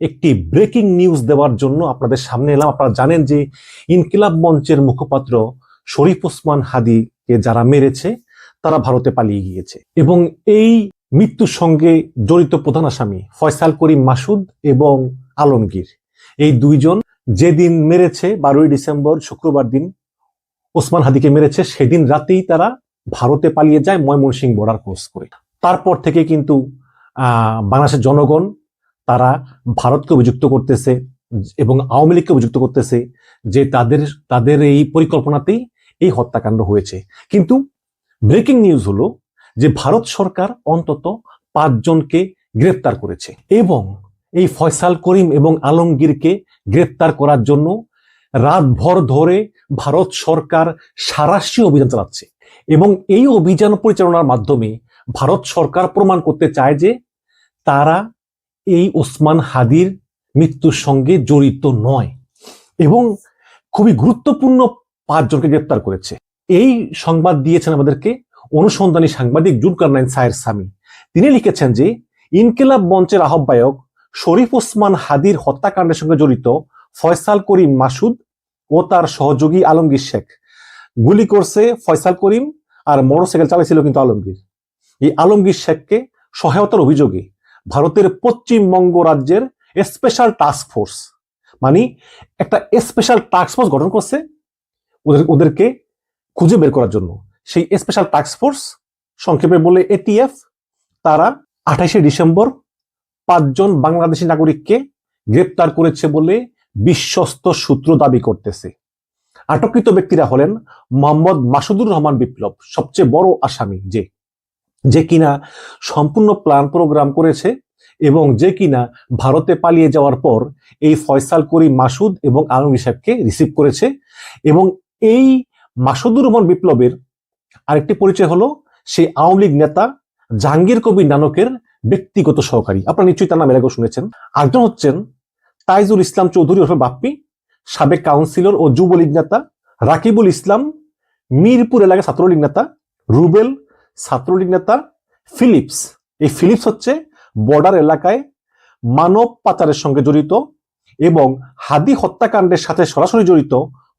একটি breaking news দেওয়ার জন্য আপনাদের সামনে এলাম। আপনারা জানেন যে ইনকিলাব মঞ্চের মুখপাত্র শরীফ ওসমান হাদীকে যারা মেরেছে তারা ভারতে পালিয়ে গিয়েছে এবং এই মৃত্যুর সঙ্গে জড়িত প্রধান আসামি ফয়সাল করিম মাসুদ এবং আলমগীর, এই দুইজন যেদিন মেরেছে 12ই ডিসেম্বর শুক্রবার দিন ওসমান হাদীকে মেরেছে, সেদিন রাতেই তারা ভারতে পালিয়ে যায় ময়মনসিংহ বর্ডার ক্রস করে। তারপর থেকে কিন্তু বাংলাদেশের জনগণ তারা ভারতকে অভিযুক্ত করতেছে এবং আওয়ামী লীগকে অভিযুক্ত করতেছে যে তাদের এই পরিকল্পনাতেই এই হত্যাকাণ্ড হয়েছে। কিন্তু ব্রেকিং নিউজ হলো যে ভারত সরকার অন্তত 5 জনকে গ্রেপ্তার করেছে এবং এই ফয়সাল করিম এবং আলমগীরকে গ্রেপ্তার করার জন্য রাতভর ধরে ভারত সরকার সাঁড়াশি অভিযান চালাচ্ছে এবং এই অভিযান পরিচালনার মাধ্যমে ভারত সরকার প্রমাণ করতে চায় যে তারা এই ওসমান হাদীর মৃত্যুর সঙ্গে জড়িত নয় এবং খুবই গুরুত্বপূর্ণ 5 জনকে গ্রেপ্তার করেছে। এই সংবাদ দিয়েছেন আমাদেরকে অনুসন্ধানী সাংবাদিক জুলকারনাইন সায়ের সামি। তিনি লিখেছেন যে ইনকিলাব মঞ্চের আহ্বায়ক শরীফ ওসমান হাদীর হত্যাকাণ্ডের সঙ্গে জড়িত ফয়সাল করিম মাসুদ ও তার সহযোগী আলমগীর শেখ। গুলি করছে ফয়সাল করিম আর মোটরসাইকেল চালাইছিল কিন্তু আলমগীর। এই আলমগীর শেখকে সহায়তার অভিযোগে ভারতের পশ্চিমবঙ্গ রাজ্যের স্পেশাল টাস্ক ফোর্স, মানে একটা স্পেশাল টাস্ক ফোর্স গঠন করছে ওদেরকে খুঁজে বের করার জন্য। সেই স্পেশাল টাস্ক ফোর্স, সংক্ষেপে বলে এটিএফ, তারা 28শে ডিসেম্বর 5 জন বাংলাদেশি নাগরিককে গ্রেপ্তার করেছে বলে বিশ্বস্ত সূত্র দাবি করতেছে। আটককৃত ব্যক্তিরা হলেন মোহাম্মদ মাসুদুর রহমান বিপ্লব, সবচেয়ে বড় আসামি, যে কিনা সম্পূর্ণ প্ল্যান প্রোগ্রাম করেছে এবং যে কিনা ভারতে পালিয়ে যাওয়ার পর এই ফয়সাল করিম মাসুদ এবং আলমগীর সাহেবকে রিসিভ করেছে। এবং এই মাসুদুর রহমান বিপ্লবের আরেকটি পরিচয় হলো সেই আওয়ামী লীগ নেতা জাহাঙ্গীর কবির নানকের ব্যক্তিগত সহকারী। আপনারা নিশ্চয়ই তার নাম এর আগেও শুনেছেন। আরেকজন হচ্ছেন তাইজুল ইসলাম চৌধুরী ওরফে বাপ্পি, সাবেক কাউন্সিলর ও যুবলীগ নেতা। রাকিবুল ইসলাম মিরপুর এলাকার ছাত্রলীগ নেতা। রুবেল ছাত্রলীগ নেতা। ফিলিপস, এই ফিলিপস হচ্ছে বর্ডার এলাকায় মানব পাচারের সঙ্গে জড়িত এবং হাদী হত্যাকাণ্ডের সাথে সরাসরি জড়িত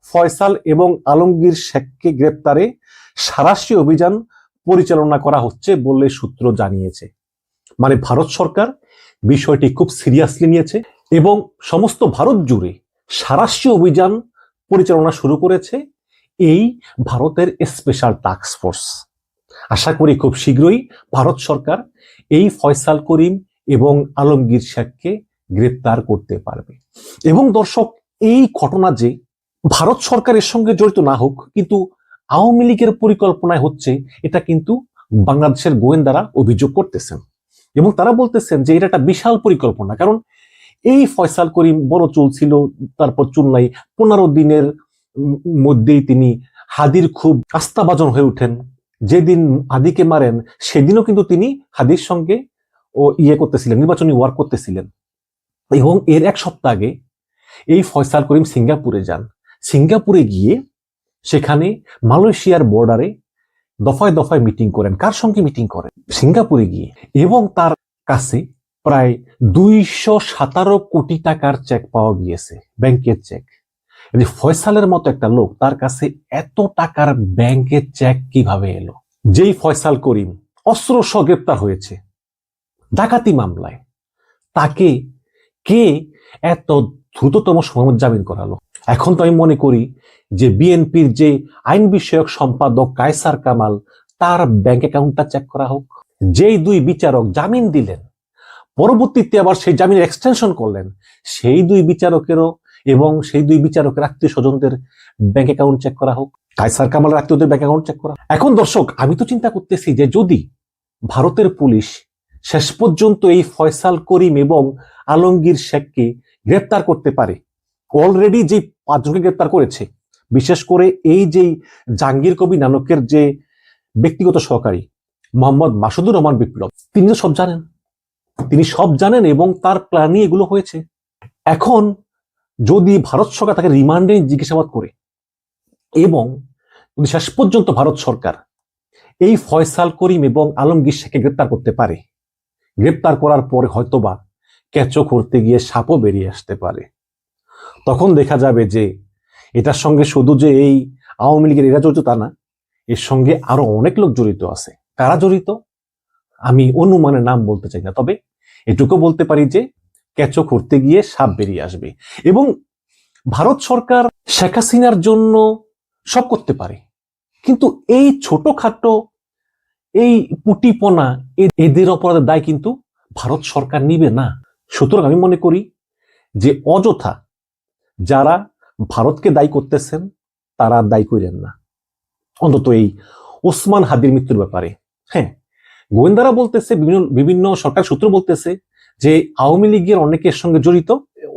ফয়সাল এবং আলমগীর শেখকে গ্রেপ্তারে সাঁড়াশি অভিযান পরিচালনা করা হচ্ছে বলে সূত্র জানিয়েছে। মানে ভারত সরকার বিষয়টি খুব সিরিয়াসলি নিয়েছে এবং সমস্ত ভারত জুড়ে সাঁড়াশি অভিযান পরিচালনা শুরু করেছে এই ভারতের স্পেশাল টাস্ক ফোর্স। আশা করি খুব শীঘ্রই ভারত সরকার এই ফয়সাল করিম এবং আলমগীর শেখকে গ্রেপ্তার করতে পারবে। এবং দর্শক, এই ঘটনা যে ভারত সরকারের সঙ্গে জড়িত না হোক, কিন্তু আওয়ামী লীগের পরিকল্পনায় হচ্ছে, এটা কিন্তু বাংলাদেশের গোয়েন্দারা অভিযোগ করতেছেন এবং তারা বলতেছেন যে এটা একটা বিশাল পরিকল্পনা। কারণ এই ফয়সাল করিম বড় চুল ছিল, তারপর চুল নাই, 15 দিনের মধ্যেই তিনি হাদীর খুব আস্থাভাজন হয়ে ওঠেন। যেদিন হাদীকে মারেন সেদিনও কিন্তু তিনি হাদীর সঙ্গে করতেছিলেন, নির্বাচনী ওয়ার্ক করতেছিলেন। এবং এর 1 সপ্তাহ আগে এই ফয়সাল করিম সিঙ্গাপুরে যান। সিঙ্গাপুরে গিয়ে সেখানে মালয়েশিয়ার বর্ডারে দফায় দফায় মিটিং করেন। কার সঙ্গে মিটিং করেন? সিঙ্গাপুরে গিয়ে। এবং তার কাছে প্রায় 217 কোটি টাকার চেক পাওয়া গিয়েছে, ব্যাংকের চেক। ফয়সালের মতো একটা লোক, তার কাছে এত টাকার ব্যাংকের চেক কিভাবে এলো? যেই ফয়সাল করিম অস্ত্র সহ গ্রেপ্তার হয়েছে ডাকাতি মামলায়, তাকে কে এত দ্রুততম সময় জামিন করালো? এখন তো আমি মনে করি যে বিএনপির যে আইন বিষয়ক সম্পাদক কায়সার কামাল, তার ব্যাংক অ্যাকাউন্টটা চেক করা হোক। যেই 2 বিচারক জামিন দিলেন, পরবর্তীতে আবার সেই জামিনের এক্সটেনশন করলেন, সেই 2 বিচারকেরও এবং সেই 2 বিচারকের আত্মীয় স্বজনদের ব্যাংক অ্যাকাউন্ট চেক করা হোক, কায়সার কামালের আত্মীয়দের ব্যাংক অ্যাকাউন্ট চেক করা। এখন দর্শক, আমি তো চিন্তা করতেছি যে যদি ভারতের পুলিশ শেষ পর্যন্ত এই ফয়সাল করিম এবং আলমগীর শেখকে গ্রেপ্তার করতে পারে, অলরেডি যে 5 জনকে গ্রেপ্তার করেছে, বিশেষ করে এই যে জাহাঙ্গীর কবির নানকের যে ব্যক্তিগত সহকারী মোহাম্মদ মাসুদুর রহমান বিপ্লব, তিনি তো সব জানেন, এবং তার প্ল্যানে এগুলো হয়েছে। এখন যদি ভারত সরকার তাকে রিমান্ডে জিজ্ঞাসাবাদ করে এবং যদি শেষ পর্যন্ত ভারত সরকার এই ফয়সাল করিম এবং আলমগীর শেখকে গ্রেপ্তার করতে পারে, গ্রেপ্তার করার পরে হয়তোবা কেঁচো করতে গিয়ে সাপও বেরিয়ে আসতে পারে। তখন দেখা যাবে যে এটার সঙ্গে শুধু যে এই আওয়ামী লীগের এরা জড়িত তা না, এর সঙ্গে আরো অনেক লোক জড়িত আছে। কারা জড়িত আমি অনুমানের নাম বলতে চাই না, তবে এটুকু বলতে পারি যে কেঁচো করতে গিয়ে সাপ বেরিয়ে আসবে। এবং ভারত সরকার শেখ হাসিনার জন্য সব করতে পারে, কিন্তু এই ছোটখাটো এই পুটিপনা এদের অপরাধের দায় কিন্তু ভারত সরকার নিবে না। সুতরাং আমি মনে করি যে অযথা যারা ভারতকে দায়ী করতেছেন তারা দায়ী করেন না, অন্তত এই ওসমান হাদির মৃত্যুর ব্যাপারে। হ্যাঁ, গোয়েন্দারা বলতেছে, বিভিন্ন সরকার সূত্র বলতেছে যে আওয়ামী লীগের অনেকের সঙ্গে জড়িত,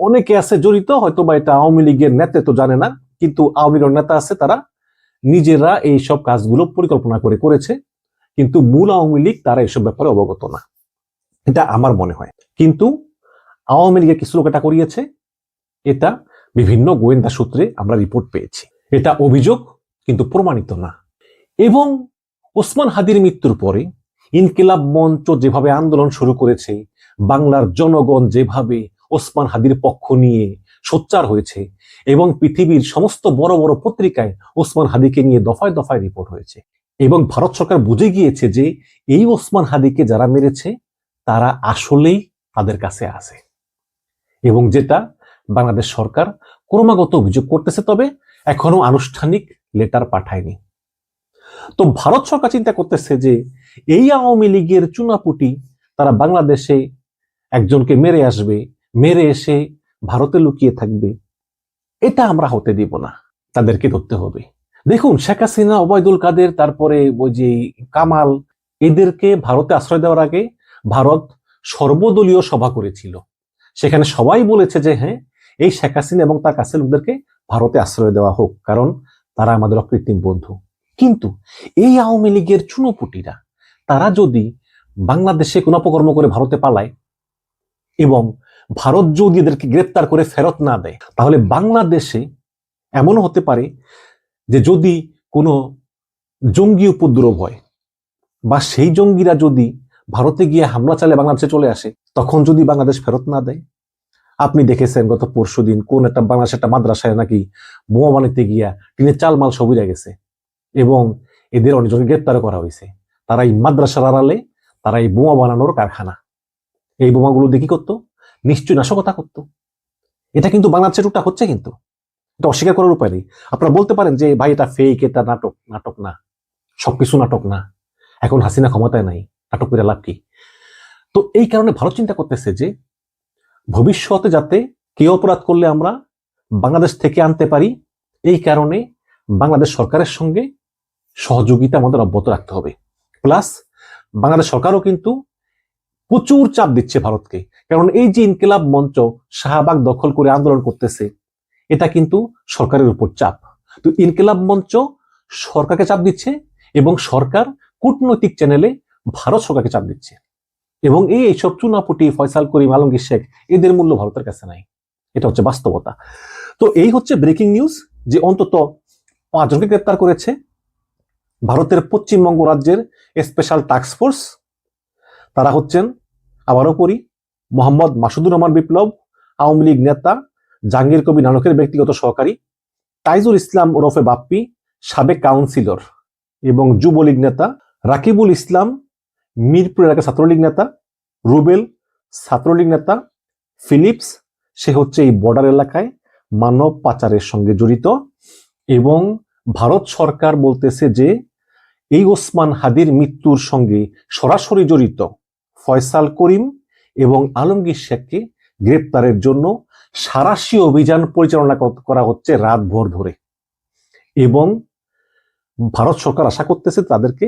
অনেকে আছে জড়িত, হয়তো বা এটা আওয়ামী লীগের নেতৃত্ব জানে না, কিন্তু আওয়ামী লীগের নেতা আছে, তারা নিজেরা এই সব কাজগুলো পরিকল্পনা করে করেছে, কিন্তু মূল আওয়ামী লীগ তারা এসব ব্যাপারে অবগত না, এটা আমার মনে হয়। কিন্তু আওয়ামী লীগের কিছু লোক এটা করিয়েছে, এটা বিভিন্ন গোয়েন্দা সূত্রে আমরা রিপোর্ট পেয়েছি। এটা অভিযোগ কিন্তু প্রমাণিত না। এবং ওসমান হাদির মৃত্যুর পরে ইনকিলাব মঞ্চ যেভাবে আন্দোলন শুরু করেছে, বাংলার জনগণ যেভাবে ওসমান হাদির পক্ষ নিয়ে সোচ্চার হয়েছে, এবং পৃথিবীর সমস্ত বড় বড় পত্রিকায় ওসমান হাদিকে নিয়ে দফায় দফায় রিপোর্ট হয়েছে, এবং ভারত সরকার বুঝে গিয়েছে যে এই ওসমান হাদিকে যারা মেরেছে তারা আসলেই তাদের কাছে আছে, এবং যেটা বাংলাদেশ সরকার ক্রমাগত অভিযোগ করতেছে, তবে এখনো আনুষ্ঠানিক লেটার পাঠায়নি। তো ভারত সরকার চিন্তা করতেছে যে এই আওয়ামী লীগের চুনাপুটি তারা বাংলাদেশে একজনকে মেরে আসবে, মেরে এসে ভারতে লুকিয়ে থাকবে, এটা আমরা হতে দিব না, তাদেরকে ধরতে হবে। দেখুন, শেখ হাসিনা, ওবায়দুল কাদের, তারপরে ওই যে কামাল, এদেরকে ভারতে আশ্রয় দেওয়ার আগে ভারত সর্বদলীয় সভা করেছিল, সেখানে সবাই বলেছে যে হ্যাঁ, এই শেখ হাসিনা এবং তার কাছের লোকদেরকে ভারতে আশ্রয় দেওয়া হোক, কারণ তারা আমাদের অকৃত্রিম বন্ধু। কিন্তু এই আওয়ামী লীগের চুনোপুটিরা তারা যদি বাংলাদেশে কোনো অপকর্ম করে ভারতে পালায় এবং ভারত যদি এদেরকে গ্রেপ্তার করে ফেরত না দেয়, তাহলে বাংলাদেশে এমনও হতে পারে যে যদি কোনো জঙ্গি উপদ্রব হয় বা সেই জঙ্গিরা যদি ভারতে গিয়ে হামলা চালিয়ে বাংলাদেশে চলে আসে, তখন যদি বাংলাদেশ ফেরত না দেয়, আপনি দেখেছেন গত পরশুদিন কোন একটা বাংলাদেশের একটা মাদ্রাসায় নাকি বোমা বানাতে গিয়া টিনের চালমাল সব উড়ে গেছে, এবং এদের অনেকজনকে গ্রেপ্তার করা হয়েছে। তারা এই মাদ্রাসার আড়ালে তারা এই বোমা বানানোর কারখানা, এই বোমাগুলো দেখি করতো, নিশ্চয়ই নাশকতা করতো। এটা কিন্তু বাংলাদেশের টুকটা হচ্ছে, কিন্তু এটা অস্বীকার করার উপায় নেই। আপনারা বলতে পারেন যে ভাই এটা ফেক, এটা নাটক। নাটক না, সবকিছু নাটক না। এখন হাসিনা ক্ষমতায় নাই, নাটক করে লাভ কি? তো এই কারণে ভারত চিন্তা করতেছে যে ভবিষ্যতে যাতে কেউ অপরাধ করলে আমরা বাংলাদেশ থেকে আনতে পারি, এই কারণে বাংলাদেশ সরকারের সঙ্গে সহযোগিতা আমাদের অব্যাহত রাখতে হবে। প্লাস বাংলাদেশ সরকারও কিন্তু প্রচুর চাপ দিচ্ছে ভারতকে, কারণ এই যে ইনকিলাব মঞ্চ শাহবাগ দখল করে আন্দোলন করতেছে, এটা কিন্তু সরকারের উপর চাপ। তো ইনকিলাব মঞ্চ সরকারকে চাপ দিচ্ছে, এবং সরকার কূটনৈতিক চ্যানেলে ভারত সরকারকে চাপ দিচ্ছে, এবং এইসব চুনাপুটি ফয়সাল করিম, আলমগীর শেখ, এদের মূল্য ভারতের কাছে নাই। এটা হচ্ছে বাস্তবতা। তো এই হচ্ছে ব্রেকিং নিউজ যে অন্তত 5 জনকে গ্রেপ্তার করেছে ভারতের পশ্চিমবঙ্গ রাজ্যের স্পেশাল টাস্ক ফোর্স। তারা হচ্ছেন, আবারও পড়ি, মোহাম্মদ মাসুদুর রহমান বিপ্লব, আওয়ামী লীগ নেতা, জাহাঙ্গীর কবির নানকের ব্যক্তিগত সহকারী, তাইজুল ইসলাম ওরফে বাপ্পি, সাবেক কাউন্সিলর এবং যুবলীগ নেতা, রাকিবুল ইসলাম, মিরপুর এলাকার ছাত্রলীগ নেতা, রুবেল ছাত্রলীগ নেতা, ফিলিপস, সে হচ্ছে এই বর্ডার এলাকায় মানব পাচারের সঙ্গে জড়িত, এবং ভারত সরকার বলতেছে যে এই ওসমান হাদির মৃত্যুর সঙ্গে সরাসরি জড়িত ফয়সাল করিম এবং আলমগীর শেখকে গ্রেপ্তারের জন্য সাঁড়াশি অভিযান পরিচালনা করা হচ্ছে রাত ভোর ধরে, এবং ভারত সরকার আশা করতেছে তাদেরকে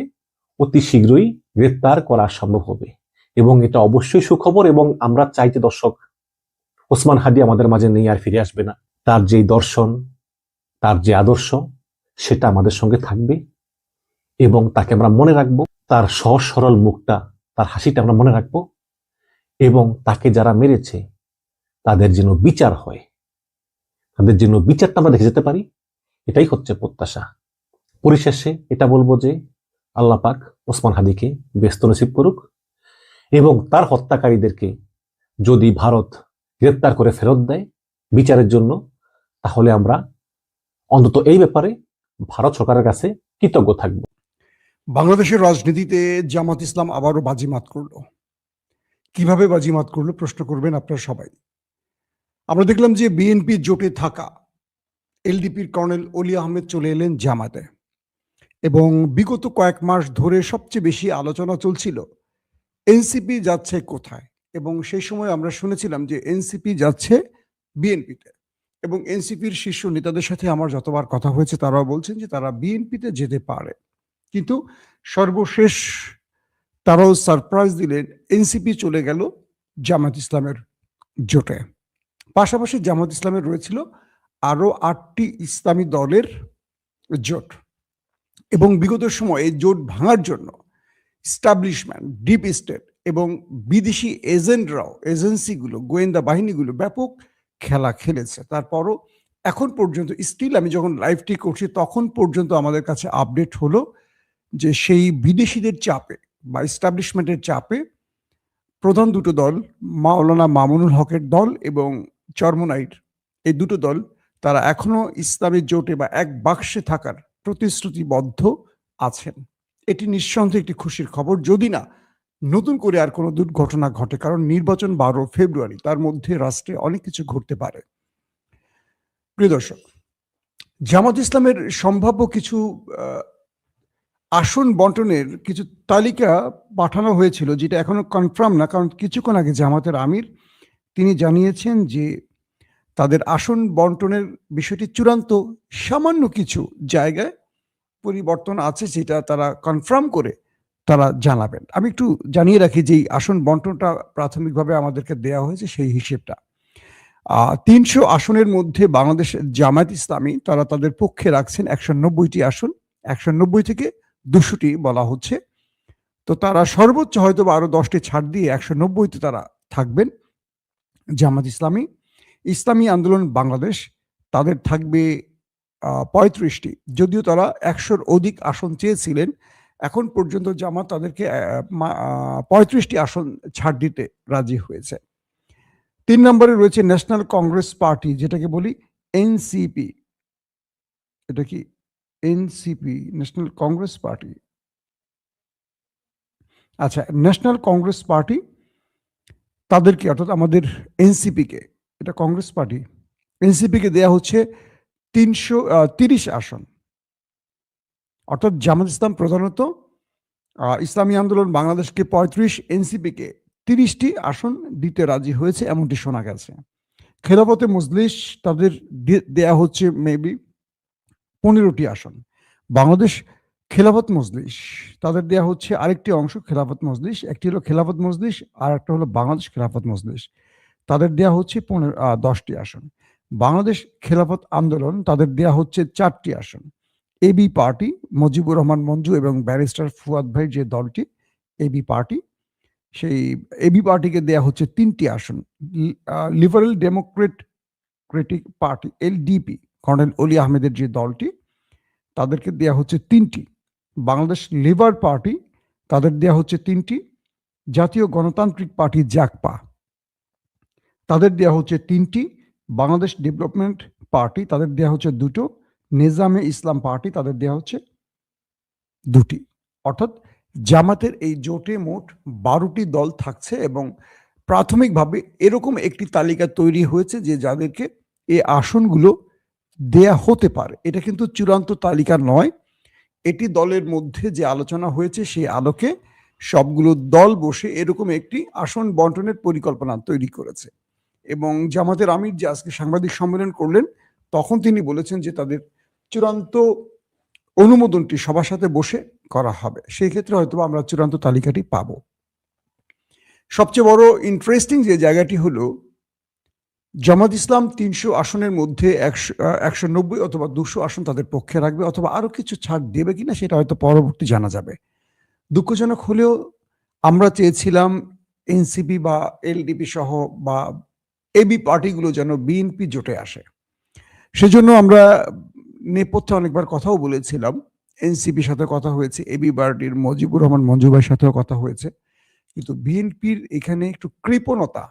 অতি শীঘ্রই গ্রেপ্তার করা সম্ভব হবে। এবং এটা অবশ্যই সুখবর, এবং আমরা চাইতে দর্শক, ওসমান হাদি আমাদের মাঝে নেই, আর ফিরে আসবে না। তার যে দর্শন, তার যে আদর্শ, সেটা আমাদের সঙ্গে থাকবে, এবং তাকে আমরা মনে রাখবো, তার সহজ সরল মুখটা, তার হাসিটা আমরা মনে রাখবো, এবং তাকে যারা মেরেছে তাদের যেন বিচার হয়, তাদের যেন বিচারটা আমরা দেখে যেতে পারি, এটাই হচ্ছে প্রত্যাশা। পরিশেষে এটা বলবো যে আল্লাহ পাক ওসমান হাদিকে ব্যস্ত নসিব করুক, এবং তার হত্যাকারীদেরকে যদি ভারত গ্রেপ্তার করে ফেরত দেয় বিচারের জন্য, তাহলে আমরা অন্তত এই ব্যাপারে ভারত সরকারের কাছে কৃতজ্ঞ থাকব। বাংলাদেশের রাজনীতিতে জামাত ইসলাম আবারও বাজিমাত করলো। কিভাবে বাজিমাত করলো প্রশ্ন করবেন আপনারা সবাই। আমরা দেখলাম যে বিএনপি জোটে থাকা এলডিপির কর্নেল অলি আহমেদ চলে এলেন জামাতে, এবং বিগত কয়েক মাস ধরে সবচেয়ে বেশি আলোচনা চলছিল এনসিপি যাচ্ছে কোথায়, এবং সেই সময় আমরা শুনেছিলাম যে এনসিপি যাচ্ছে বিএনপিতে, এবং এনসিপির শীর্ষ নেতাদের সাথে আমার যতবার কথা হয়েছে তারাও বলছেন যে তারা বিএনপিতে যেতে পারে। কিন্তু সর্বশেষ তারাও সারপ্রাইজ দিলেন, এনসিপি চলে গেল জামাত ইসলামের জোটে। পাশাপাশি জামাত ইসলামের রয়েছিল আরো 8টি ইসলামী দলের জোট, এবং বিগত সময়ে এই জোট ভাঙার জন্য এস্টাবলিশমেন্ট, ডিপ স্টেট এবং বিদেশি এজেন্টরাও, এজেন্সিগুলো, গোয়েন্দা বাহিনীগুলো ব্যাপক খেলা খেলেছে। তারপরও এখন পর্যন্ত স্টিল আমি যখন লাইভটি করছি তখন পর্যন্ত আমাদের কাছে আপডেট হলো যে সেই বিদেশিদের চাপে বা এস্টাবলিশমেন্টের চাপে প্রধান দুটো দল, মাওলানা মামুনুল হকের দল এবং চরমোনাইর, এই দুটো দল তারা এখনো ইসলামী জোটে বা এক বাক্সে থাকার প্রতিশ্রুতিবদ্ধ আছেন। এটি নিঃসন্দেহে একটি খুশির খবর, যদি না নতুন করে আর কোনো দুর্ঘটনা ঘটে, কারণ নির্বাচন 12 ফেব্রুয়ারি, তার মধ্যে রাষ্ট্রে অনেক কিছু ঘটতে পারে। প্রিয় দর্শক, জামাত ইসলামের সম্ভাব্য কিছু আসন বন্টনের কিছু তালিকা পাঠানো হয়েছিল, যেটা এখনো কনফার্ম না, কারণ কিছুক্ষণ আগে জামাতের আমির তিনি জানিয়েছেন যে তাদের আসন বন্টনের বিষয়টি চূড়ান্ত, সামান্য কিছু জায়গায় পরিবর্তন আছে, যেটা তারা কনফার্ম করে তারা জানাবেন। আমি একটু জানিয়ে রাখি যে আসন বন্টনটা প্রাথমিকভাবে আমাদেরকে দেওয়া হয়েছে সেই হিসেবটা। 300 আসনের মধ্যে বাংলাদেশ জামায়াত ইসলামী তারা তাদের পক্ষে রাখছেন 190টি আসন, 190 থেকে 200টি বলা হচ্ছে। তো তারা সর্বোচ্চ হয়তো আরো 10টি ছাড় দিয়ে 190তে তারা থাকবেন। জামাত ইসলামী, ইসলামী আন্দোলন বাংলাদেশ তাদের থাকবে 35টি, যদিও তারা 100-র অধিক আসন চেয়েছিলেন। এখন পর্যন্ত জামাত তাদেরকে 35টি আসন ছাড় দিতে রাজি হয়েছে। 3 নম্বরে রয়েছে ন্যাশনাল কংগ্রেস পার্টি, যেটাকে বলি এনসিপি। এটা কি এনসিপি, ন্যাশনাল কংগ্রেস পার্টি? আচ্ছা, ন্যাশনাল কংগ্রেস পার্টি তাদেরকে, অর্থাৎ আমাদের এনসিপিকে, এটা কংগ্রেস পার্টি, এনসিপিকে দেয়া হচ্ছে 330 আসন। অর্থাৎ জামাত ইসলাম প্রধানত ইসলামী আন্দোলন বাংলাদেশকে 35, এনসিপিকে 30টি আসন দিতে রাজি হয়েছে, এমনটি শোনা গেছে। খেলাফতে মজলিস তাদের দেয়া হচ্ছে মেবি 15টি আসন। বাংলাদেশ খেলাফত মজলিস তাদের দেয়া হচ্ছে আরেকটি অংশ, খেলাফত মজলিস, একটি হলো খেলাফত মজলিস আর একটা হলো বাংলাদেশ খেলাফত মজলিস, তাদের দেয়া হচ্ছে 10টি আসন। বাংলাদেশ খেলাফত আন্দোলন তাদের দেয়া হচ্ছে 4টি আসন। এবি পার্টি, মুজিবুর রহমান মঞ্জু এবং ব্যারিস্টার ফুয়াদ ভাই যে দলটি এবি পার্টি, সেই এবি পার্টিকে দেয়া হচ্ছে 3টি আসন। Liberal Democratic party LDP, colonel অলি আহমেদের যে দলটি, তাদেরকে দেয়া হচ্ছে 3টি। বাংলাদেশ লেবার পার্টি তাদের দেয়া হচ্ছে 3টি। জাতীয় গণতান্ত্রিক পার্টি জাকপা তাদের দেয়া হচ্ছে 3টি। বাংলাদেশ ডেভেলপমেন্ট পার্টি তাদের দেয়া হচ্ছে 2টো। নিজামে ইসলাম পার্টি তাদের দেয়া হচ্ছে 2টি। অর্থাৎ জামাতের এই জোটে মোট 12টি দল থাকছে, এবং প্রাথমিকভাবে এরকম একটি তালিকা তৈরি হয়েছে যে যাদেরকে এই আসনগুলো দেয়া হতে পারে। এটা কিন্তু চূড়ান্ত তালিকা নয়, এটি দলের মধ্যে যে আলোচনা হয়েছে সেই আলোকে সবগুলো দল বসে এরকম একটি আসন বন্টনের পরিকল্পনা তৈরি করেছে। এবং জামাতের আমির যে আজকে সাংবাদিক সম্মেলন করলেন, তখন তিনি বলেছেন যে তাদের চূড়ান্ত অনুমোদনটি সবার সাথে বসে করা হবে, সেই ক্ষেত্রে হয়তো আমরা চূড়ান্ত তালিকাটি পাব। সবচেয়ে বড় ইন্টারেস্টিং যে জায়গাটি হলো, জামাত ইসলাম 300 আসনের মধ্যে 190 অথবা 200 আসন তাদের পক্ষে রাখবে, অথবা আরো কিছু ছাড় দেবে কিনা সেটা হয়তো পরবর্তী জানা যাবে। দুঃখজনক হলেও আমরা চেয়েছিলাম এনসিপি বা এলডিপি সহ বা এবি পার্টিগুলো যেন বিএনপি জোটে আসে। সেজন্য আমরা নেপথ্যে অনেকবার কথাও বলেছিলাম, এনসিপির সাথে কথা হয়েছে, এবি পার্টির মুজিবুর রহমান মঞ্জু ভাইয়ের সাথেও কথা হয়েছে, কিন্তু বিএনপির এখানে একটু কৃপণতা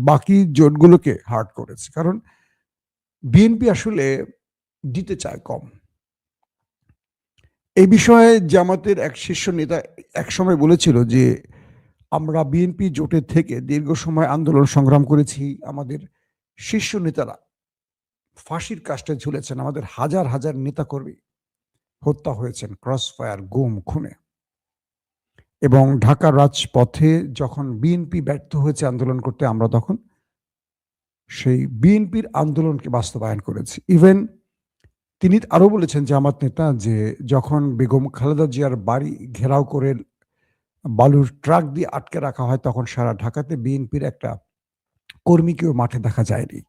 বাকি জোটগুলোকে হার্ট করেছে, কারণ বিএনপি আসলে দিতে চায় কম। এই বিষয়ে জামাতের এক শীর্ষ নেতা একসময় বলেছিল যে আমরা বিএনপি জোটের থেকে দীর্ঘ সময় আন্দোলন সংগ্রাম করেছি, আমাদের শীর্ষ নেতারা ফাঁসির কাস্টে ঝুলেছেন, আমাদের হাজার হাজার নেতাকর্মী হত্যা হয়েছেন ক্রস ফায়ার, গুম, খুনে। এবং ঢাকার রাজপথে যখন বিএনপি ব্যর্থ হয়েছে আন্দোলন করতে, আমরা তখন সেই বিএনপির আন্দোলনকে বাস্তবায়ন করেছি। ইভেন তিনি আরো বলেছেন জামাত নেতা যে যখন বেগম খালেদা জিয়ার বাড়ি ঘেরাও করে বালুর ট্রাক দিয়ে আটকে রাখা হয়, তখন সারা ঢাকাতে বিএনপির একটা কর্মীকেও মাঠে দেখা যায়নি।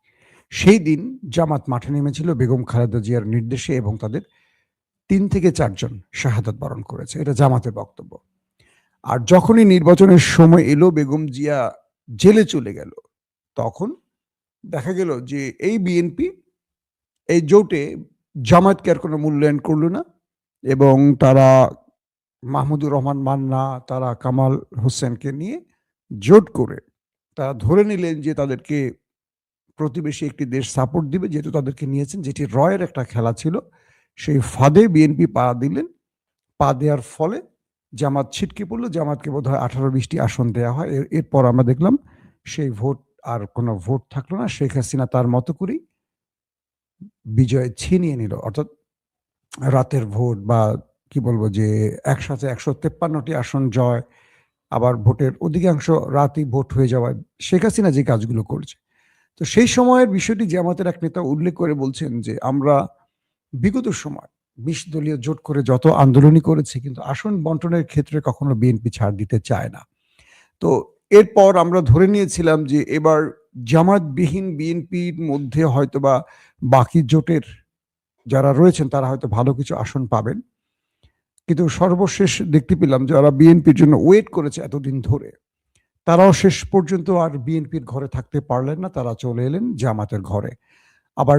সেই দিন জামাত মাঠে নেমেছিল বেগম খালেদা জিয়ার নির্দেশে, এবং তাদের 3 থেকে 4 জন শাহাদাত বরণ করেছে। এটা জামাতের বক্তব্য। আর যখনই নির্বাচনের সময় এলো, বেগম জিয়া জেলে চলে গেল, তখন দেখা গেল যে এই বিএনপি এই জোটে জামাতকে আর কোনো মূল্যায়ন করলো না, এবং তারা মাহমুদুর রহমান মান্না, তারা কামাল হোসেনকে নিয়ে জোট করে তারা ধরে নিলেন যে তাদেরকে প্রতিবেশী একটি দেশ সাপোর্ট দিবে, যেহেতু তাদেরকে নিয়েছেন, যেটি রয়ের একটা খেলা ছিল। সেই ফাঁদে বিএনপি পা দিলেন। পা দেওয়ার ফলে জামাত ছিটকে পড়লো। জামাতকে বোধ হয় 18-20টি আসন দেওয়া হয়। এরপর আমরা দেখলাম সেই ভোট আর কোনো ভোট থাকলো না। শেখ হাসিনা তার মতো করেই বিজয় ছিনিয়ে নিল। অর্থাৎ রাতের ভোট, বা কি বলবো, যে একসাথে 153টি আসন জয়, আবার ভোটের অধিকাংশ রাতই ভোট হয়ে যাওয়ায় শেখ হাসিনা যে কাজগুলো করছে। তো সেই সময়ের বিষয়টি জামাতের এক নেতা উল্লেখ করে বলছেন যে আমরা বিগত সময় 20 দলীয় জোট করে যত আন্দোলনই করেছি, কিন্তু আসন বন্টনের ক্ষেত্রে কখনো বিএনপি ছাড় দিতে চায় না। তো এরপর আমরা ধরে নিয়েছিলাম যে এবার জামাতবিহীন বিএনপির মধ্যে হয়তোবা বাকি জোটের যারা রয়েছেন তারা হয়তো ভালো কিছু আসন পাবেন। কিন্তু সর্বশেষ দেখতে পেলাম যারা বিএনপির জন্য ওয়েট করেছে এতদিন ধরে, তারাও শেষ পর্যন্ত আর বিএনপির ঘরে থাকতে পারলেন না, তারা চলে এলেন জামাতের ঘরে। আবার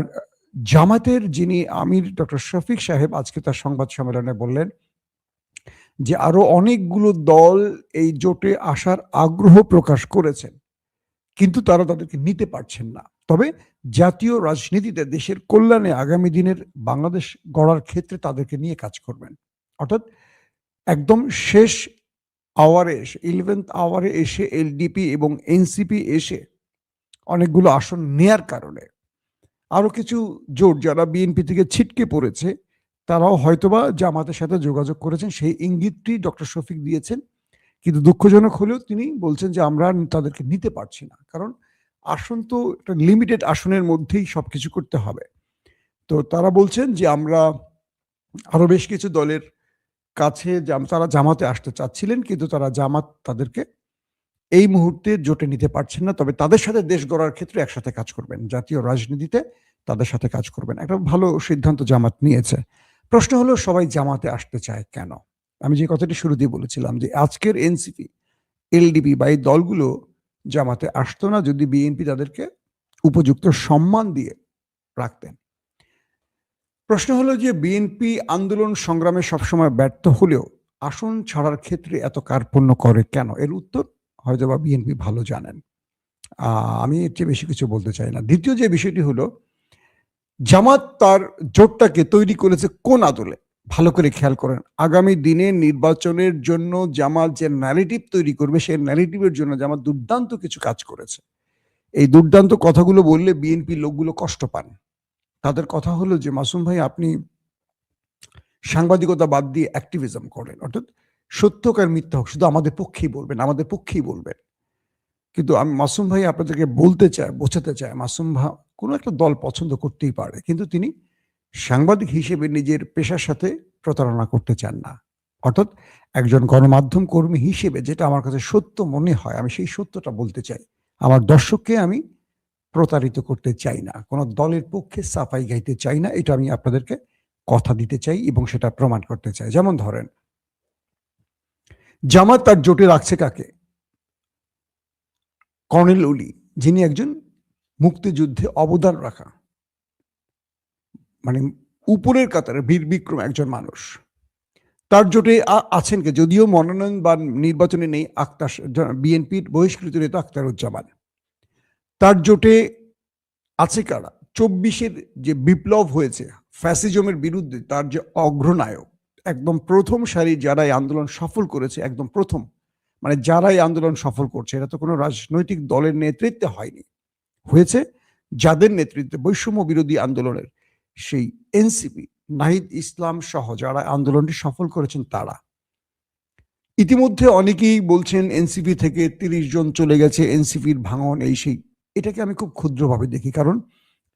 জামাতের যিনি আমির ডক্টর শফিক সাহেব আজকে তার সংবাদ সম্মেলনে বললেন যে আরো অনেকগুলো দল এই জোটে আসার আগ্রহ প্রকাশ করেছেন, কিন্তু তারা তাদেরকে নিতে পারছেন না। তবে জাতীয় রাজনীতিতে দেশের কল্যাণে আগামী দিনের বাংলাদেশ গড়ার ক্ষেত্রে তাদেরকে নিয়ে কাজ করবেন। অর্থাৎ একদম শেষ আওয়ারে, 11th আওয়ারে এসে এলডিপি এবং এনসিপি এসে অনেকগুলো আসন নেয়ার কারণে আরো কিছু জোট যারা বিএনপি থেকে ছিটকে পড়েছে, তারাও হয়তোবা জামাতের সাথে যোগাযোগ করেছেন। সেই ইঙ্গিতটি ডক্টর শফিক দিয়েছেন। কিন্তু দুঃখজনক হলেও তিনি বলছেন যে আমরা তাদেরকে নিতে পারছি না, কারণ আসন তো একটা লিমিটেড আসনের মধ্যেই সবকিছু করতে হবে। তো তারা বলছেন যে আমরা আরো বেশ কিছু দলের কাছে তারা জামাতে আসতে চাচ্ছিলেন, কিন্তু তারা জামাত তাদেরকে এই মুহূর্তে জোটে নিতে পারছেন না। তবে তাদের সাথে দেশ গড়ার ক্ষেত্রে একসাথে কাজ করবেন, জাতীয় রাজনীতিতে তাদের সাথে কাজ করবেন। একটা ভালো সিদ্ধান্ত জামাত নিয়েছে। প্রশ্ন হলো সবাই জামাতে আসতে চায় কেন? আমি যে কথাটি শুরুতেই বলেছিলাম যে আজকের এনসিপি, এলডিপি বা এই দলগুলো জামাতে আসতো না যদি বিএনপি তাদেরকে উপযুক্ত সম্মান দিয়ে রাখতেন। প্রশ্ন হলো যে বিএনপি আন্দোলন সংগ্রামে সবসময় ব্যর্থ হলেও আসন ছাড়ার ক্ষেত্রে এত কার্পণ্য করে কেন? এর উত্তর হয়তো বা বিএনপি ভালো জানেন। আমি এর চেয়ে বেশি কিছু বলতে চাই না। দ্বিতীয় যে বিষয়টি হলো, জামাত তার জোটটাকে তৈরি করেছে কোন আদলে? ভালো করে খেয়াল করেন। আগামী দিনে নির্বাচনের জন্য জামাত যে ন্যারেটিভ তৈরি করবে, সেই ন্যারেটিভের জন্য জামাত দুর্দান্ত কিছু কাজ করেছে। এই দুর্দান্ত কথাগুলো বললে বিএনপি লোকগুলো কষ্ট পান। তাদের কথা হলো যে মাসুম ভাই, আপনি সাংবাদিকতা বাদ দিয়ে অ্যাক্টিভিজম করেন, অর্থাৎ সত্যকার মিথ্যা হোক শুধু আমাদের পক্ষেই বলবেন, আমাদের পক্ষেই বলবেন। কিন্তু আমি মাসুম ভাই আপনাদেরকে বলতে চাই, বোঝাতে চাই, মাসুম ভাই কোনো একটা দল পছন্দ করতেই পারে, কিন্তু তিনি সাংবাদিক হিসেবে নিজের পেশার সাথে প্রতারণা করতে চান না। অর্থাৎ একজন গণমাধ্যম কর্মী হিসেবে যেটা আমার কাছে সত্য মনে হয়, আমি সেই সত্যটা বলতে চাই। আমার দর্শককে আমি প্রতারিত করতে চাই না, কোনো দলের পক্ষে সাফাই গাইতে চাই না। এটা আমি আপনাদেরকে কথা দিতে চাই এবং সেটা প্রমাণ করতে চাই। যেমন ধরেন, জামাত তার জোটে রাখছে কাকে? কর্নেল ওলি, যিনি একজন মুক্তিযুদ্ধে অবদান রাখা, মানে উপরের কাতারে বীর বিক্রম একজন মানুষ। তার জোটে আছেন কে? যদিও মনোনয়ন বা নির্বাচনে নেই, আক্তার, বিএনপির বহিষ্কৃত নেতা আক্তারুজ্জামান। তার জোটে আছে কারা? 24-এর যে বিপ্লব হয়েছে ফ্যাসিজমের বিরুদ্ধে, তার যে অগ্রনায়ক, একদম প্রথম সারির যারা এই আন্দোলন সফল করেছে, একদম প্রথম, মানে যারা এই আন্দোলন সফল করছে, এটা তো কোনো রাজনৈতিক দলের নেতৃত্বে হয়নি, হয়েছে যাদের নেতৃত্বে বৈষম্য বিরোধী আন্দোলনের সেই এনসিপি, নাহিদ ইসলাম সহ যারা আন্দোলনটি সফল করেছেন তারা। ইতিমধ্যে অনেকেই বলছেন এনসিপি থেকে 30 জন চলে গেছে, এনসিপির ভাঙন এই সেই। এটাকে আমি খুব ক্ষুদ্রভাবে দেখি, কারণ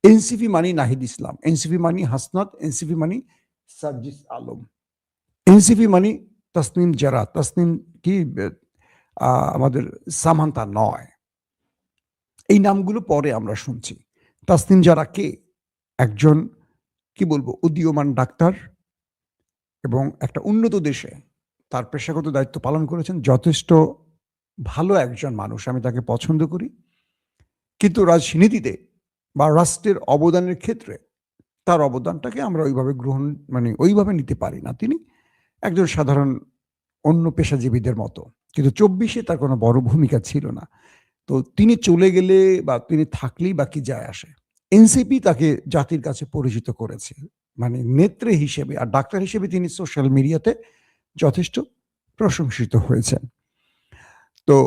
এনসিপি মানি নাহিদ ইসলাম, এনসিপি মানি হাসনাত, এনসিপি মানি সার্জিস আলম, এনসিপি মানি তাসনিম জারা, তাসনিম কি আমাদের সামান্তা নয়। এই নামগুলো পরে আমরা শুনছি। তাসনিম জারা কে? একজন কি বলবো উদীয়মান ডাক্তার এবং একটা উন্নত দেশে তার পেশাগত দায়িত্ব পালন করেছেন, যথেষ্ট ভালো একজন মানুষ, আমি তাকে পছন্দ করি। কিন্তু রাজনীতিতে বা রাষ্ট্রের অবদানের ক্ষেত্রে তার অবদানটাকে আমরা ওইভাবে গ্রহণ, মানে ওইভাবে নিতে পারি না। তিনি একজন সাধারণ অন্য পেশাজীবীদের মতো, কিন্তু 24-এ তার কোনো বড় ভূমিকা ছিল না। তো তিনি চলে গেলে বা তিনি থাকলেই বা কি যায় আসে? এনসিপি তাকে জাতির কাছে পরিচিত করেছে, মানে নেত্রী হিসেবে, আর ডাক্তার হিসেবে তিনি সোশ্যাল মিডিয়াতে যথেষ্ট প্রশংসিত হয়েছেন। তো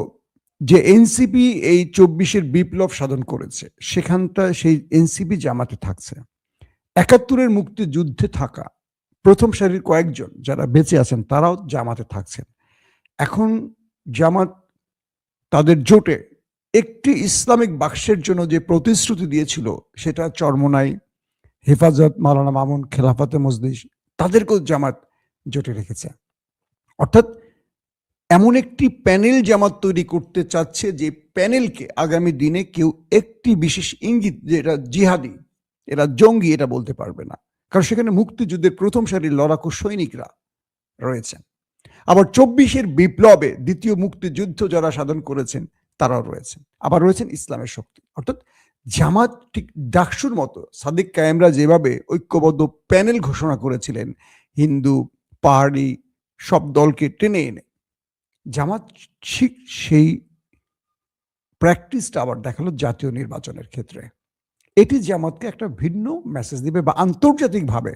যে এনসিপি এই 24-এর বিপ্লব সাধন করেছে, সেখানটা সেই এনসিপি জামাতে থাকছে। 71-এর মুক্তিযুদ্ধে থাকা প্রথম সারির কয়েকজন যারা বেঁচে আছেন তারাও জামাতে থাকছেন। এখন জামাত তাদের জোটে একটি ইসলামিক বাক্সের জন্য যে প্রতিশ্রুতি দিয়েছিল, সেটা চরমোনাই, হেফাজত, মাওলানা মামুন, খেলাফতে মজলিস, তাদেরকেও জামাত জোটে রেখেছে। অর্থাৎ এমন একটি প্যানেল জামাত তৈরি করতে চাচ্ছে, যে প্যানেলকে আগামী দিনে কেউ একটি বিশেষ ইঙ্গিত যে এরা জিহাদি, এরা জঙ্গি, এটা বলতে পারবে না, কারণ সেখানে মুক্তিযুদ্ধের প্রথম সারির লড়াকু সৈনিকরা রয়েছেন। আবার 24-এর বিপ্লবে দ্বিতীয় মুক্তিযুদ্ধ যারা সাধন করেছেন তারাও রয়েছেন, আবার রয়েছেন ইসলামের শক্তি। অর্থাৎ জামাত ঠিক ডাকসুর মতো সাদিক কায়েমরা যেভাবে ঐক্যবদ্ধ প্যানেল ঘোষণা করেছিলেন, হিন্দু, পাহাড়ি সব দলকে টেনে এনে, জামাত ঠিক সেই প্র্যাকটিসটা আবার দেখালো জাতীয় নির্বাচনের ক্ষেত্রে। এটি জামাতকে একটা ভিন্ন মেসেজ দিবে, বা আন্তর্জাতিকভাবে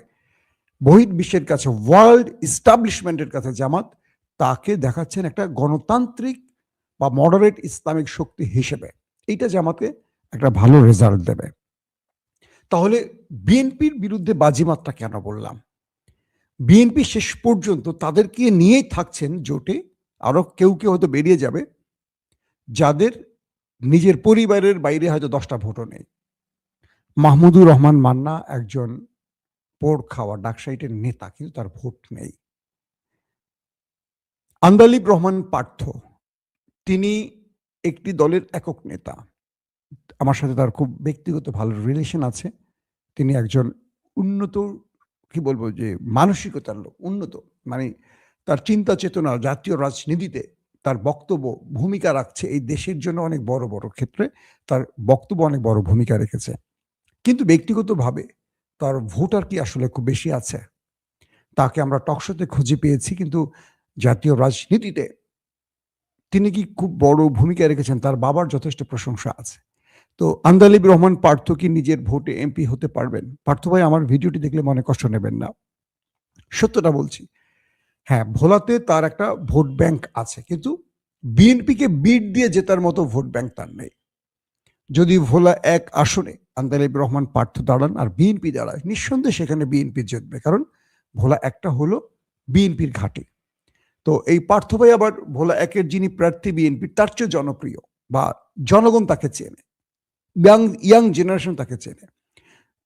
বহির্বিশ্বের কাছে, ওয়ার্ল্ড ইস্টাবলিশমেন্টের কাছে জামাত তাকে দেখাচ্ছেন একটা গণতান্ত্রিক বা মডারেট ইসলামিক শক্তি হিসেবে। এইটা জামাতকে একটা ভালো রেজাল্ট দেবে। তাহলে বিএনপির বিরুদ্ধে বাজিমাতটা কেন বললাম? বিএনপি শেষ পর্যন্ত তাদেরকে নিয়েই থাকছেন জোটে, আরো কেউ কেউ হয়তো বেরিয়ে যাবে, যাদের নিজের পরিবারের বাইরে হয়তো 10টা ভোটও নেই। মাহমুদুর রহমান মান্না একজন পোড় খাওয়া ডাকসাইটের নেতা, কিন্তু তার ভোট নেই। আন্দালিব রহমান পার্থ, তিনি একটি দলের একক নেতা, আমার সাথে তার খুব ব্যক্তিগত ভালো রিলেশন আছে। তিনি একজন উন্নত, কি বলবো, যে মানসিকতার লোক, উন্নত, মানে তার চিন্তা চেতনা জাতীয় রাজনীতিতে তার বক্তব্য ভূমিকা রাখছে, এই দেশের জন্য অনেক বড় বড় ক্ষেত্রে তার বক্তব্য অনেক বড় ভূমিকা রেখেছে। কিন্তু ব্যক্তিগতভাবে তার ভোটার কি আসলে খুব বেশি আছে? তাকে আমরা টকশোতে খুঁজে পেয়েছি, কিন্তু জাতীয় রাজনীতিতে তিনি কি খুব বড় ভূমিকা রেখেছেন, তার বাবার যথেষ্ট প্রশংসা আছে। তো আন্দালিব রহমান পার্থ কি নিজের ভোটে এমপি হতে পারবেন? পার্থ ভাই, আমার ভিডিওটি দেখলে মনে কষ্ট নেবেন না, সত্যটা বলছি। হ্যাঁ, ভোলাতে তার একটা ভোট ব্যাংক আছে, কিন্তু বিএনপিকে বিট দিয়ে জেতার মতো ভোট ব্যাংক তার নেই। যদি ভোলা 1 আসনে আন্দালিব রহমান পার্থ দাঁড়ান আর বিএনপি দাঁড়ায়, নিঃসন্দেহে সেখানে বিএনপি জিতবে, কারণ ভোলা 1টা হলো বিএনপির ঘাঁটি। তো এই পার্থ ভাই আবার ভোলা 1-এর যিনি প্রার্থী বিএনপির, তার চেয়ে জনপ্রিয়, বা জনগণ তাকে চেনে, ইয়াং জেনারেশন তাকে চেনে।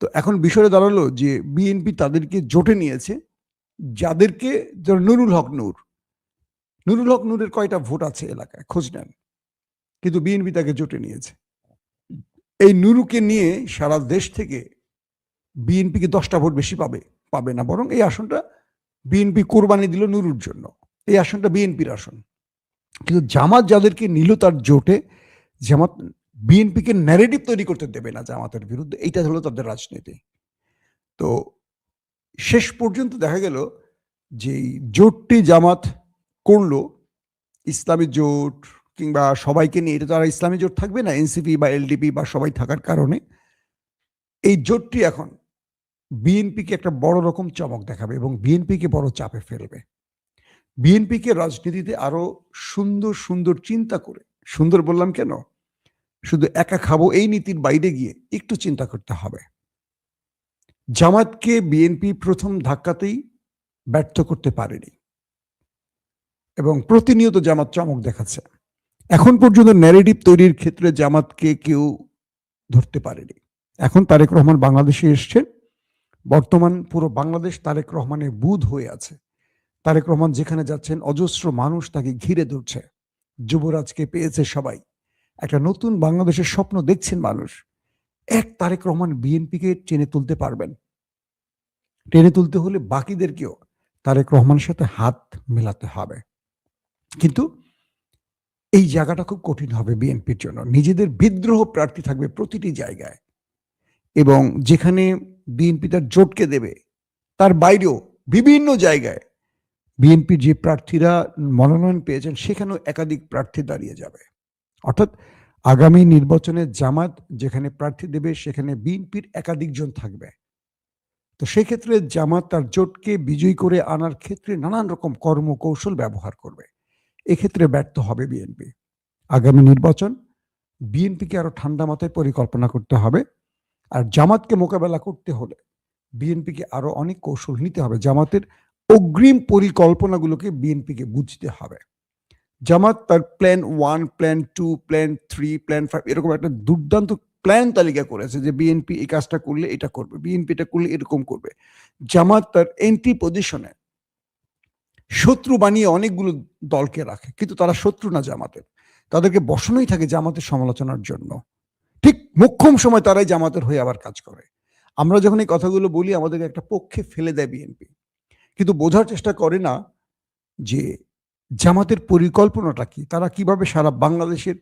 তো এখন বিষয়টা দাঁড়ালো যে বিএনপি তাদেরকে জোটে নিয়েছে, যাদেরকে, নুরুল হক নূরের কয়টা ভোট আছে এলাকায় খোঁজ নেন, কিন্তু বিএনপি তাকে জোটে নিয়েছে। এই নুরুকে নিয়ে সারা দেশ থেকে বিএনপিকে 10টা ভোট বেশি পাবে না, বরং এই আসনটা বিএনপি কোরবানি দিল নুরুর জন্য, এই আসনটা বিএনপির আসন। কিন্তু জামাত যাদেরকে নিল তার জোটে, জামাত বিএনপিকে ন্যারেটিভ তৈরি করতে দেবে না জামাতের বিরুদ্ধে, এইটা হলো তাদের রাজনীতি। তো শেষ পর্যন্ত দেখা গেল যে জোটটি জামাত করলো, ইসলামী জোট, কিংবা সবাইকে নিয়ে, এটা তো আর ইসলামী জোট থাকবে না, এনসিপি বা এলডিপি বা সবাই থাকার কারণে এই জোটটি এখন বিএনপিকে একটা বড় রকম চমক দেখাবে এবং বিএনপিকে বড় চাপে ফেলবে। বিএনপিকে রাজনীতিতে আরো সুন্দর সুন্দর চিন্তা করে, সুন্দর বললাম কেন, শুধু একা খাবো এই নীতির বাইরে গিয়ে একটু চিন্তা করতে হবে। জামাতকে বিএনপি প্রথম ধাক্কাতেই ব্যর্থ করতে পারেনি এবং প্রতিনিয়ত জামাত চমক দেখাচ্ছে। এখন পর্যন্ত ন্যারেটিভ তৈরির ক্ষেত্রে জামাতকে কেউ ধরতে পারেনি। এখন তারেক রহমান বাংলাদেশে এসছেন, বর্তমান পুরো বাংলাদেশ তারেক রহমানের বুঁদ হয়ে আছে। তারেক রহমান যেখানে যাচ্ছেন অজস্র মানুষ তাকে ঘিরে ধরছে। যুবরাজকে পেয়েছে সবাই, একটা নতুন বাংলাদেশের স্বপ্ন দেখছেন মানুষ। এক তারেক রহমান বিএনপিকে টেনে তুলতে পারবেন। টেনে তুলতে হলে বাকিদেরকেও তারেক রহমানের সাথে হাত মেলাতে হবে, কিন্তু এই জায়গাটা খুব কঠিন হবে বিএনপির জন্য। নিজেদের বিদ্রোহ প্রার্থী থাকবে প্রতিটি জায়গায়, এবং যেখানে বিএনপি তার জোটকে দেবে তার বাইরেও বিভিন্ন জায়গায় বিএনপির যে প্রার্থীরা মনোনয়ন পেয়েছেন সেখানেও একাধিক প্রার্থী দাঁড়িয়ে যাবে। অর্থাৎ আগামী নির্বাচনে জামাত যেখানে প্রার্থী দেবে সেখানে বিএনপির একাধিক জন থাকবে। তো সেক্ষেত্রে জামাত তার জোটকে বিজয়ী করে আনার ক্ষেত্রে নানান রকম কর্মকৌশল ব্যবহার করবে। এক্ষেত্রে ব্যর্থ হবে বিএনপি। আগামী নির্বাচন বিএনপিকে আরো ঠান্ডা মাথায় পরিকল্পনা করতে হবে, আর জামাতকে মোকাবেলা করতে হলে বিএনপিকে আরো অনেক কৌশল নিতে হবে। জামাতের অগ্রিম পরিকল্পনাগুলোকে বিএনপিকে বুঝতে হবে। জামাত তার প্ল্যান 1, প্ল্যান 2, প্ল্যান 3, প্ল্যান 5 এরকম একটা দুর্দান্ত প্ল্যান তালিকা করেছে যে বিএনপি এই কাজটা করলে এটা করবে, বিএনপি এটা করলে এরকম করবে। জামাত তার এন্ট্রি পজিশনে শত্রু বানিয়ে অনেকগুলো দলকে রাখে, কিন্তু তারা শত্রু না জামাতের, তাদেরকে বসানোই থাকে জামাতের সমালোচনার জন্য। ঠিক মোক্ষম সময় তারাই জামাতের হয়ে আবার কাজ করে। আমরা যখন এই কথাগুলো বলি আমাদেরকে একটা পক্ষে ফেলে দেয় বিএনপি, কিন্তু বোঝার চেষ্টা করে না যে জামাতের পরিকল্পনাটা কি, তারা কিভাবে সারা বাংলাদেশের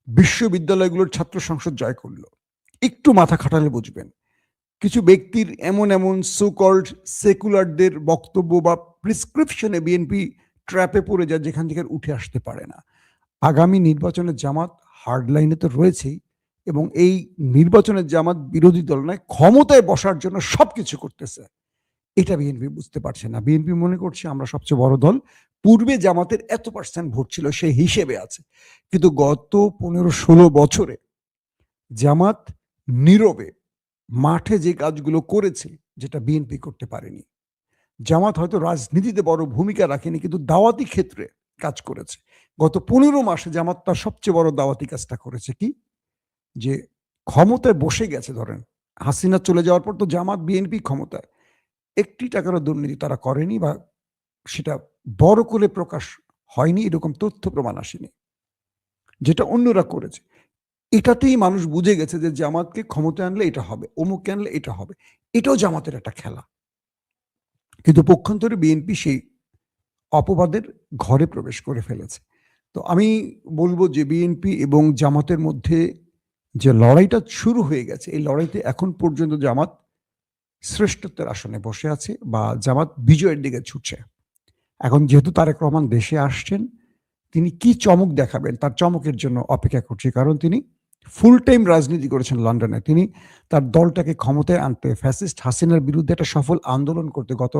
বিশ্ববিদ্যালয়গুলোর ছাত্র সংসদ জয় করলো। একটু মাথা খাটালে বুঝবেন। কিছু ব্যক্তির এমন এমন সোকল্ড সেকুলারদের বক্তব্য বা প্রিসক্রিপশনে বিএনপি ট্র্যাপে পড়ে যায় যেখান থেকে উঠে আসতে পারে না। আগামী নির্বাচনে জামাত হার্ড লাইনে তো রয়েছেই, এবং এই নির্বাচনে জামাত বিরোধী দল নয়, ক্ষমতায় বসার জন্য সবকিছু করতেছে। এটা বিএনপি বুঝতে পারছে না। বিএনপি মনে করছে আমরা সবচেয়ে বড় দল, পূর্বে জামাতের এত % ভোট ছিল সেই হিসেবে আছে, কিন্তু গত 15-16 বছরে জামাত নীরবে মাঠে যে কাজগুলো করেছে যেটা বিএনপি করতে পারেনি। জামাত হয়তো রাজনীতিতে বড় ভূমিকা রাখেনি, কিন্তু দাওয়াতি ক্ষেত্রে কাজ করেছে। গত 15 মাসে জামাত তার সবচেয়ে বড় দাওয়াতি কাজটা করেছে কি, যে ক্ষমতায় বসে গেছে। ধরেন হাসিনা চলে যাওয়ার পর তো জামাত বিএনপি ক্ষমতায়, একটি টাকারও দুর্নীতি তারা করেনি, বা সেটা বড় করে প্রকাশ হয়নি, এরকম তথ্য প্রমাণ আসেনি, যেটা অন্যরা করেছে। এটাতেই মানুষ বুঝে গেছে যে জামাতকে ক্ষমতায় আনলে এটা হবে, অমুককে আনলে এটা হবে। এটাও জামাতের একটা খেলা। কিন্তু পক্ষান্তরে বিএনপি সেই অপবাদের ঘরে প্রবেশ করে ফেলেছে। তো আমি বলবো যে বিএনপি এবং জামাতের মধ্যে যে লড়াইটা শুরু হয়ে গেছে, এই লড়াইতে এখন পর্যন্ত জামাত শ্রেষ্ঠত্বের আসনে বসে আছে, বা জামাত বিজয়ের দিকে ছুটছে। এখন যেহেতু তারেক রহমান দেশে আসছেন, তিনি কি চমক দেখাবেন তার চমকের জন্য অপেক্ষা করছি। কারণ তিনি ফুল টাইম রাজনীতি করেছেন লন্ডনে। তিনি তার দলটাকে ক্ষমতায় আনতে, ফ্যাসিস্ট হাসিনার বিরুদ্ধে একটা সফল আন্দোলন করতে গত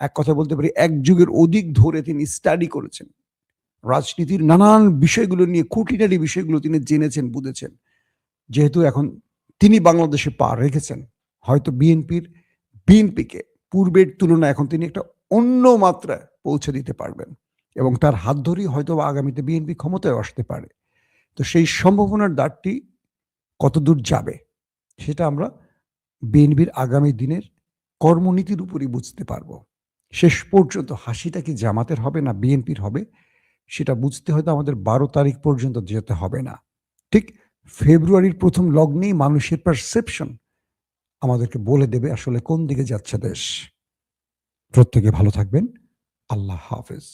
এক কথা বলতে পারি 1 যুগের অধিক ধরে তিনি স্টাডি করেছেন। রাজনীতির নানান বিষয়গুলো নিয়ে, খুঁটিনাটি বিষয়গুলো তিনি জেনেছেন, বুঝেছেন। যেহেতু এখন তিনি বাংলাদেশে পা রেখেছেন, হয়তো বিএনপিকে পূর্বের তুলনায় এখন তিনি একটা অন্য মাত্রায় পৌঁছে দিতে পারবেন, এবং তার হাত ধরেই হয়তো আগামীতে বিএনপি ক্ষমতায় আসতে পারে। তো সেই সম্ভাবনার দ্বারটি কতদূর যাবে সেটা আমরা বিএনপির আগামী দিনের কর্মনীতির উপরই বুঝতে পারবো। শেষ পর্যন্ত হাসিটা কি জামাতের হবে না বিএনপির হবে, সেটা বুঝতে হয়তো আমাদের 12 তারিখ পর্যন্ত যেতে হবে না। ঠিক ফেব্রুয়ারির প্রথম লগ্নেই মানুষের পারসেপশন আমাদেরকে বলে দেবে আসলে কোন দিকে যাচ্ছে দেশ। প্রত্যেকে ভালো থাকবেন। আল্লাহ হাফেজ।